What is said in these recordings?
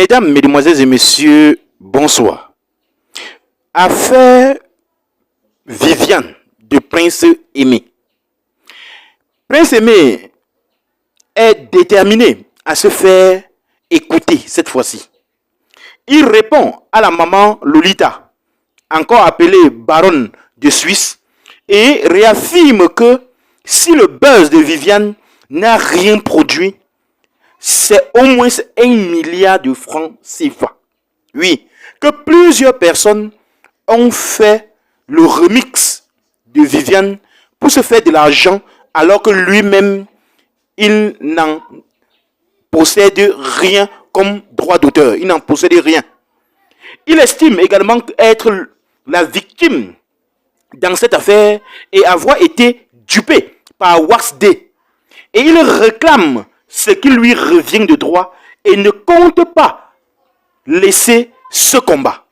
Mesdames, Mesdemoiselles et Messieurs, bonsoir. Affaire Viviane de Prince Aimé. Prince Aimé est déterminé à se faire écouter cette fois-ci. Il répond à la maman Lolita, encore appelée baronne de Suisse, et réaffirme que si le buzz de Viviane n'a rien produit, c'est au moins 1 milliard de francs CFA. Oui, que plusieurs personnes ont fait le remix de Viviane pour se faire de l'argent alors que lui-même, il n'en possède rien comme droit d'auteur. Il n'en possède rien. Il estime également être la victime dans cette affaire et avoir été dupé par Wax Day. Et il réclame ce qui lui revient de droit et ne compte pas laisser ce combat.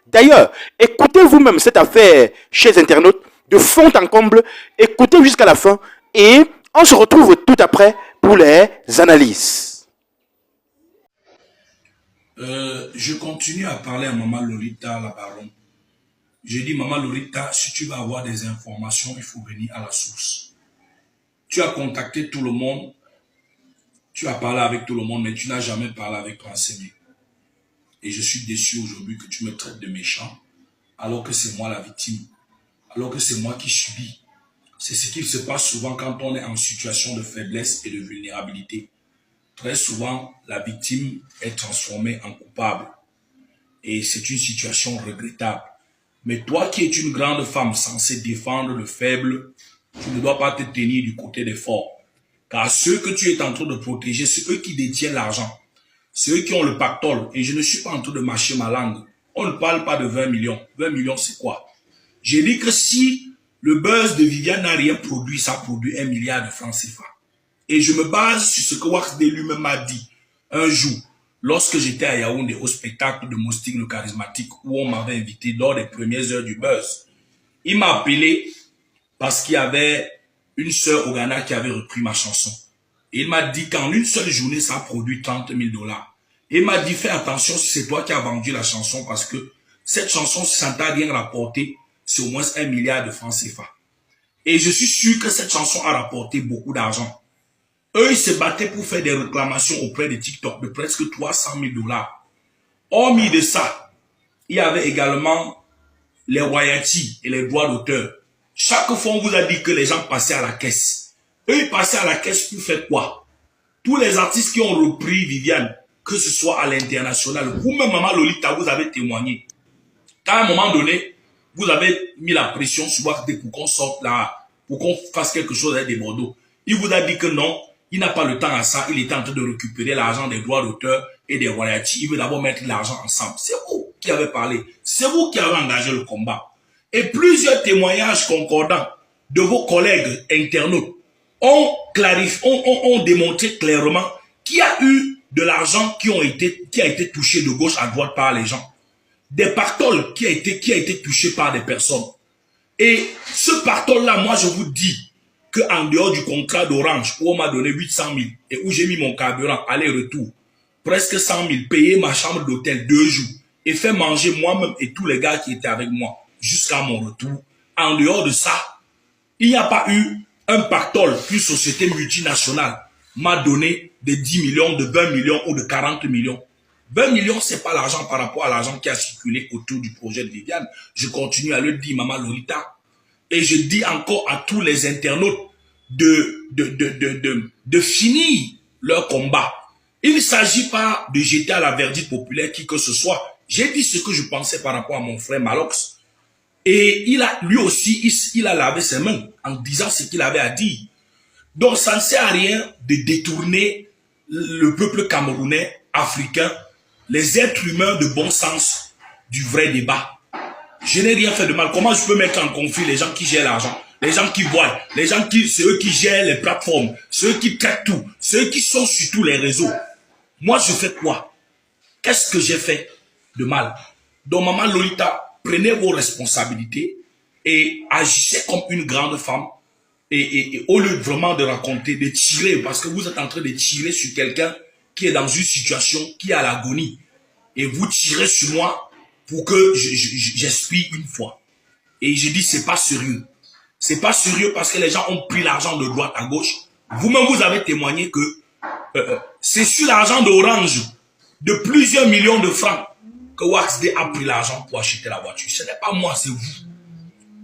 D'ailleurs, écoutez vous-même cette affaire, chers internautes, de fond en comble. Écoutez jusqu'à la fin et on se retrouve tout après pour les analyses. Je continue à parler à Maman Lolita, la baronne. Je dis, Maman Lolita, si tu veux avoir des informations, il faut venir à la source. Tu as contacté tout le monde, tu as parlé avec tout le monde, mais tu n'as jamais parlé avec Prince Aimé. Et je suis déçu aujourd'hui que tu me traites de méchant, alors que c'est moi la victime, alors que c'est moi qui subis. C'est ce qui se passe souvent quand on est en situation de faiblesse et de vulnérabilité. Très souvent, la victime est transformée en coupable. Et c'est une situation regrettable. Mais toi qui es une grande femme censée défendre le faible, tu ne dois pas te tenir du côté des forts. Car ceux que tu es en train de protéger, c'est eux qui détiennent l'argent. C'est eux qui ont le pactole. Et je ne suis pas en train de mâcher ma langue. On ne parle pas de 20 millions. 20 millions, c'est quoi? J'ai dit que si le buzz de Viviane n'a rien produit, ça produit 1 milliard de francs CFA. Et je me base sur ce que Wax Day lui-même m'a dit un jour, lorsque j'étais à Yaoundé au spectacle de Moustique le charismatique, où on m'avait invité lors des premières heures du buzz. Il m'a appelé parce qu'il y avait une sœur au Ghana qui avait repris ma chanson. Et il m'a dit qu'en une seule journée, ça a produit 30 000 $. Et il m'a dit, fais attention si c'est toi qui as vendu la chanson parce que cette chanson, si ça ne t'a rien rapporté, c'est au moins 1 milliard de francs CFA. Et je suis sûr que cette chanson a rapporté beaucoup d'argent. Eux, ils se battaient pour faire des réclamations auprès de TikTok de presque 300 000 $. Hormis de ça, il y avait également les royalties et les droits d'auteur. Chaque fois, on vous a dit que les gens passaient à la caisse. Eux, ils passaient à la caisse pour faire quoi? Tous les artistes qui ont repris Viviane, que ce soit à l'international, vous-même, Maman Lolita, vous avez témoigné. À un moment donné, vous avez mis la pression sur Wax Day pour qu'on sorte là, pour qu'on fasse quelque chose avec des Bordeaux. Il vous a dit que non, il n'a pas le temps à ça. Il était en train de récupérer l'argent des droits d'auteur et des royalties. Il veut d'abord mettre l'argent ensemble. C'est vous qui avez parlé. C'est vous qui avez engagé le combat. Et plusieurs témoignages concordants de vos collègues internautes ont démontré clairement qu'il y a eu de l'argent qui a été touché de gauche à droite par les gens. Des pactoles qui a été touché par des personnes. Et ce pactole-là, moi je vous dis qu'en dehors du contrat d'Orange, où on m'a donné 800 000 et où j'ai mis mon carburant aller-retour, presque 100 000, payer ma chambre d'hôtel 2 jours et faire manger moi-même et tous les gars qui étaient avec moi jusqu'à mon retour. En dehors de ça, il n'y a pas eu un pactole qu'une société multinationale m'a donné de 10 millions, de 20 millions ou de 40 millions. 20 millions, c'est pas l'argent par rapport à l'argent qui a circulé autour du projet de Viviane. Je continue à le dire, Maman Lolita. Et je dis encore à tous les internautes de finir leur combat. Il ne s'agit pas de jeter à la verdict populaire qui que ce soit. J'ai dit ce que je pensais par rapport à mon frère Malox. Et lui aussi, il a lavé ses mains en disant ce qu'il avait à dire. Donc ça ne sert à rien de détourner le peuple camerounais, africain, les êtres humains de bon sens du vrai débat. Je n'ai rien fait de mal. Comment je peux mettre en conflit les gens qui gèrent l'argent, les gens qui voient, les gens qui, c'est eux qui gèrent les plateformes, ceux qui traitent tout, ceux qui sont sur tous les réseaux. Moi, je fais quoi? Qu'est-ce que j'ai fait de mal? Donc, Maman Lolita, prenez vos responsabilités et agissez comme une grande femme. Et au lieu vraiment de raconter, de tirer, parce que vous êtes en train de tirer sur quelqu'un qui est dans une situation qui est à l'agonie. et vous tirez sur moi pour que j'expire une fois. Et je dis, c'est pas sérieux. C'est pas sérieux parce que les gens ont pris l'argent de droite à gauche. Vous-même, vous avez témoigné que c'est sur l'argent d'Orange de plusieurs millions de francs que Waxday a pris l'argent pour acheter la voiture. Ce n'est pas moi, c'est vous.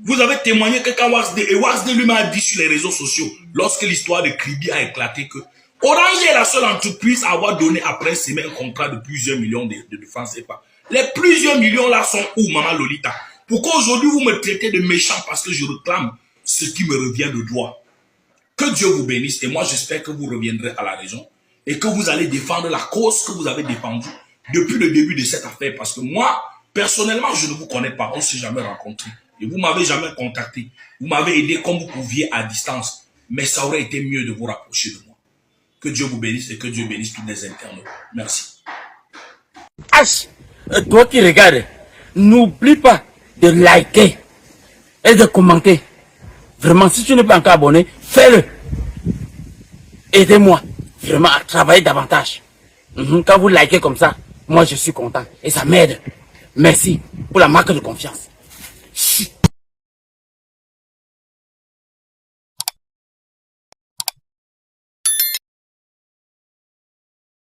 Vous avez témoigné que quand Waxday lui m'a dit sur les réseaux sociaux, lorsque l'histoire de Kribi a éclaté, que Orange est la seule entreprise à avoir donné après Semé un contrat de plusieurs millions de francs CFA. Les plusieurs millions là sont où, Maman Lolita? Pourquoi aujourd'hui vous me traitez de méchant parce que je réclame ce qui me revient de droit? Que Dieu vous bénisse et moi j'espère que vous reviendrez à la raison et que vous allez défendre la cause que vous avez défendue depuis le début de cette affaire, parce que moi, personnellement, je ne vous connais pas, on ne s'est jamais rencontré et vous m'avez jamais contacté. Vous m'avez aidé comme vous pouviez à distance, mais ça aurait été mieux de vous rapprocher de moi. Que Dieu vous bénisse et que Dieu bénisse tous les internautes. Merci. H, toi qui regardes, n'oublie pas de liker et de commenter. Vraiment, si tu n'es pas encore abonné, fais-le. Aidez-moi vraiment à travailler davantage. Quand vous likez comme ça, moi je suis content et ça m'aide. Merci pour la marque de confiance.